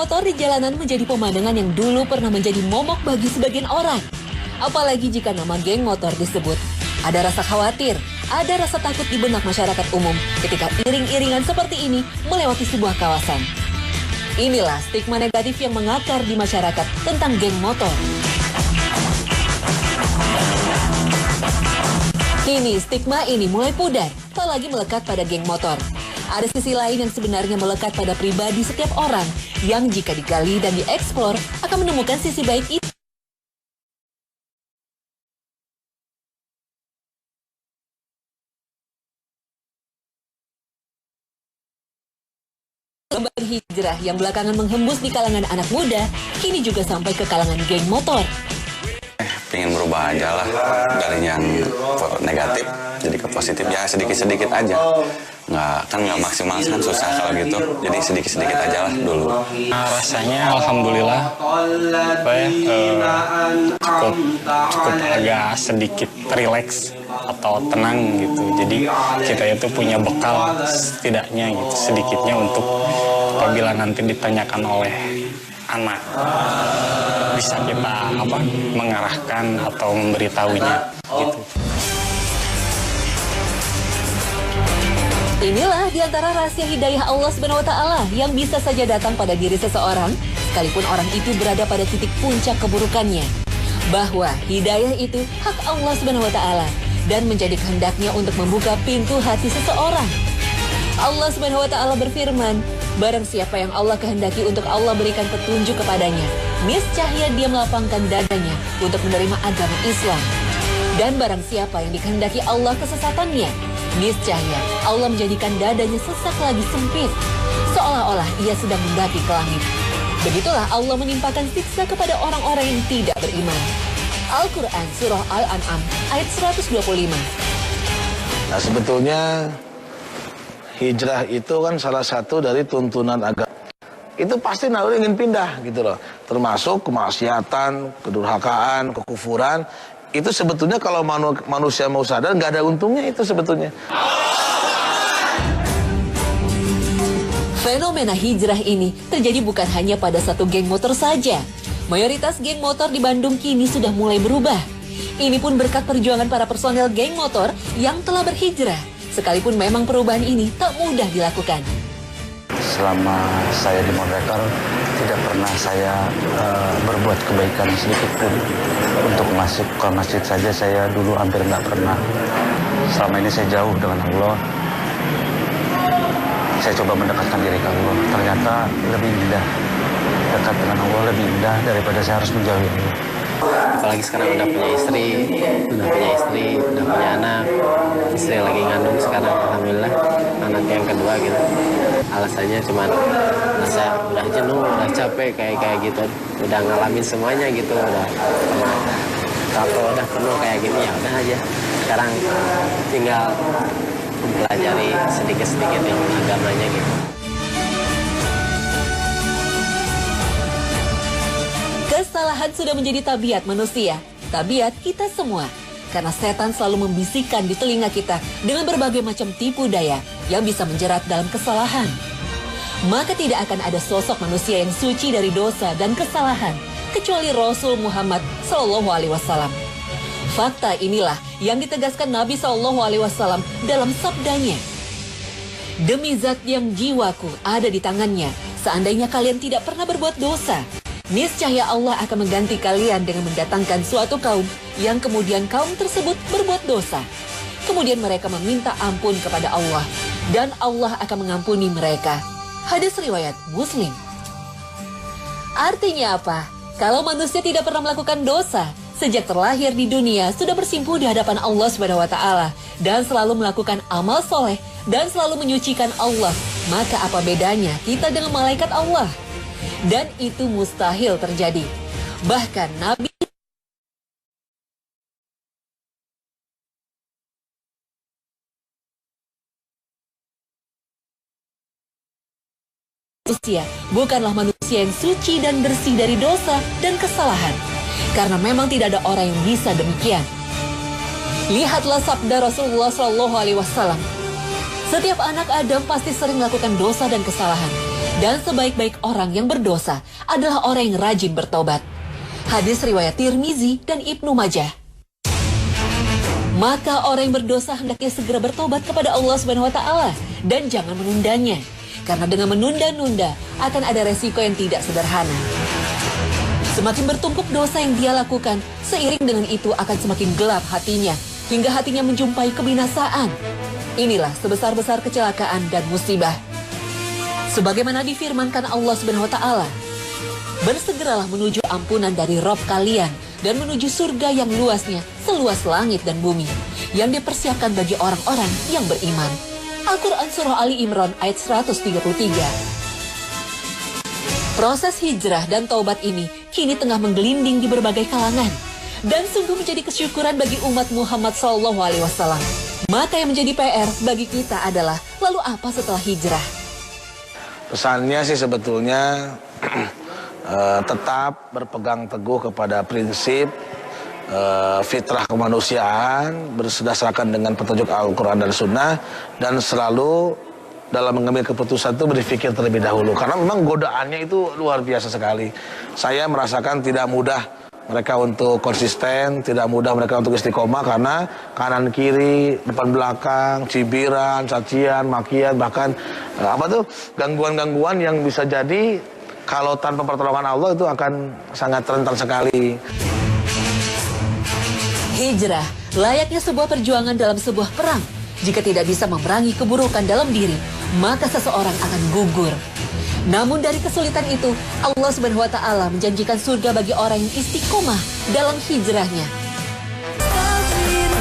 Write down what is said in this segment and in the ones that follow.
motor di jalanan menjadi pemandangan yang dulu pernah menjadi momok bagi sebagian orang. Apalagi jika nama geng motor disebut. Ada rasa khawatir, ada rasa takut di benak masyarakat umum ketika iring-iringan seperti ini melewati sebuah kawasan. Inilah stigma negatif yang mengakar di masyarakat tentang geng motor. Kini stigma ini mulai pudar, tak lagi melekat pada geng motor. Ada sisi lain yang sebenarnya melekat pada pribadi setiap orang, yang jika digali dan dieksplor akan menemukan sisi baik itu. Lembar hijrah yang belakangan menghembus di kalangan anak muda, kini juga sampai ke kalangan geng motor. Pengen berubah aja lah dari yang negatif jadi ke positif, ya sedikit-sedikit aja. Nggak maksimal kan, susah kalau gitu, jadi sedikit-sedikit aja lah dulu. Rasanya alhamdulillah cukup agak sedikit rileks atau tenang gitu. Jadi kita itu punya bekal setidaknya gitu, sedikitnya untuk apabila nanti ditanyakan oleh anak, bisa kita mengarahkan atau memberitahunya gitu. Inilah diantara rahasia hidayah Allah SWT yang bisa saja datang pada diri seseorang, sekalipun orang itu berada pada titik puncak keburukannya. Bahwa hidayah itu hak Allah SWT dan menjadi kehendaknya untuk membuka pintu hati seseorang. Allah SWT berfirman, barang siapa yang Allah kehendaki untuk Allah berikan petunjuk kepadanya, niscaya dia melapangkan dadanya untuk menerima agama Islam. Dan barang siapa yang dikehendaki Allah kesesatannya, niscaya Allah menjadikan dadanya sesak lagi sempit, seolah-olah ia sedang mendaki ke langit. Begitulah Allah menimpakan siksa kepada orang-orang yang tidak beriman. Al-Quran Surah Al-An'am ayat 125. Nah, sebetulnya hijrah itu kan salah satu dari tuntunan agama. Itu pasti naluri ingin pindah gitu loh. Termasuk kemaksiatan, kedurhakaan, kekufuran. Itu sebetulnya kalau manusia mau sadar nggak ada untungnya itu sebetulnya. Fenomena hijrah ini terjadi bukan hanya pada satu geng motor saja. Mayoritas geng motor di Bandung kini sudah mulai berubah. Ini pun berkat perjuangan para personel geng motor yang telah berhijrah. Sekalipun memang perubahan ini tak mudah dilakukan. Selama saya di Mordekar, tidak pernah saya berbuat kebaikan sedikit pun. Untuk masuk ke masjid saja saya dulu hampir nggak pernah. Selama ini saya jauh dengan Allah. Saya coba mendekatkan diri ke Allah. Ternyata lebih indah. Dekat dengan Allah lebih indah daripada saya harus menjauhi Allah. Apalagi sekarang udah punya istri, udah punya anak. Istri lagi ngandung sekarang, alhamdulillah. Anak yang kedua gitu. Alasannya cuma rasa udah jenuh, udah capek kayak gitu. Udah ngalamin semuanya gitu, udah pernah. Kalau udah penuh kayak gini ya udah aja. Sekarang tinggal mempelajari sedikit-sedikit yang agamanya gitu. Kesalahan sudah menjadi tabiat manusia, tabiat kita semua. Karena setan selalu membisikkan di telinga kita dengan berbagai macam tipu daya yang bisa menjerat dalam kesalahan. Maka tidak akan ada sosok manusia yang suci dari dosa dan kesalahan, kecuali Rasul Muhammad SAW. Fakta inilah yang ditegaskan Nabi SAW dalam sabdanya. Demi zat yang jiwaku ada di tangannya, seandainya kalian tidak pernah berbuat dosa, niscaya Allah akan mengganti kalian dengan mendatangkan suatu kaum yang kemudian kaum tersebut berbuat dosa. Kemudian mereka meminta ampun kepada Allah dan Allah akan mengampuni mereka. Hadis riwayat Muslim. Artinya apa? Kalau manusia tidak pernah melakukan dosa, sejak terlahir di dunia sudah bersimpuh di hadapan Allah SWT dan selalu melakukan amal soleh dan selalu menyucikan Allah, maka apa bedanya kita dengan malaikat Allah? Dan itu mustahil terjadi. Bahkan Nabi bukanlah manusia yang suci dan bersih dari dosa dan kesalahan. Karena memang tidak ada orang yang bisa demikian. Lihatlah sabda Rasulullah SAW. Setiap anak Adam pasti sering melakukan dosa dan kesalahan. Dan sebaik-baik orang yang berdosa adalah orang yang rajin bertobat. Hadis riwayat Tirmizi dan Ibnu Majah. Maka orang yang berdosa hendaknya segera bertobat kepada Allah Subhanahu wa taala dan jangan menundanya. Karena dengan menunda-nunda akan ada resiko yang tidak sederhana. Semakin bertumpuk dosa yang dia lakukan, seiring dengan itu akan semakin gelap hatinya, hingga hatinya menjumpai kebinasaan. Inilah sebesar-besar kecelakaan dan musibah. Sebagaimana difirmankan Allah Subhanahu wa taala, bersegeralah menuju ampunan dari Rob kalian dan menuju surga yang luasnya seluas langit dan bumi, yang dipersiapkan bagi orang-orang yang beriman. Al-Quran Surah Ali Imran ayat 133. Proses hijrah dan taubat ini kini tengah menggelinding di berbagai kalangan dan sungguh menjadi kesyukuran bagi umat Muhammad SAW. Maka yang menjadi PR bagi kita adalah, lalu apa setelah hijrah? Pesannya sih sebetulnya tetap berpegang teguh kepada prinsip fitrah kemanusiaan berdasarkan dengan petunjuk Al-Quran dan Sunnah, dan selalu dalam mengambil keputusan itu berpikir terlebih dahulu, karena memang godaannya itu luar biasa sekali. Saya merasakan tidak mudah mereka untuk konsisten, tidak mudah mereka untuk istiqomah, karena kanan kiri, depan belakang, cibiran, cacian, makian, bahkan gangguan-gangguan yang bisa jadi kalau tanpa pertolongan Allah itu akan sangat rentan sekali. Hijrah layaknya sebuah perjuangan dalam sebuah perang. Jika tidak bisa memerangi keburukan dalam diri, maka seseorang akan gugur. Namun dari kesulitan itu, Allah Subhanahu wa taala menjanjikan surga bagi orang yang istiqomah dalam hijrahnya.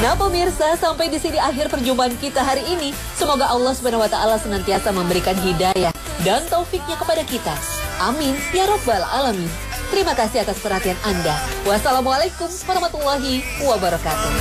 Nah pemirsa, sampai di sini akhir perjumpaan kita hari ini. Semoga Allah Subhanahu wa taala senantiasa memberikan hidayah dan taufiknya kepada kita. Amin ya rabbal alamin. Terima kasih atas perhatian Anda. Wassalamualaikum warahmatullahi wabarakatuh.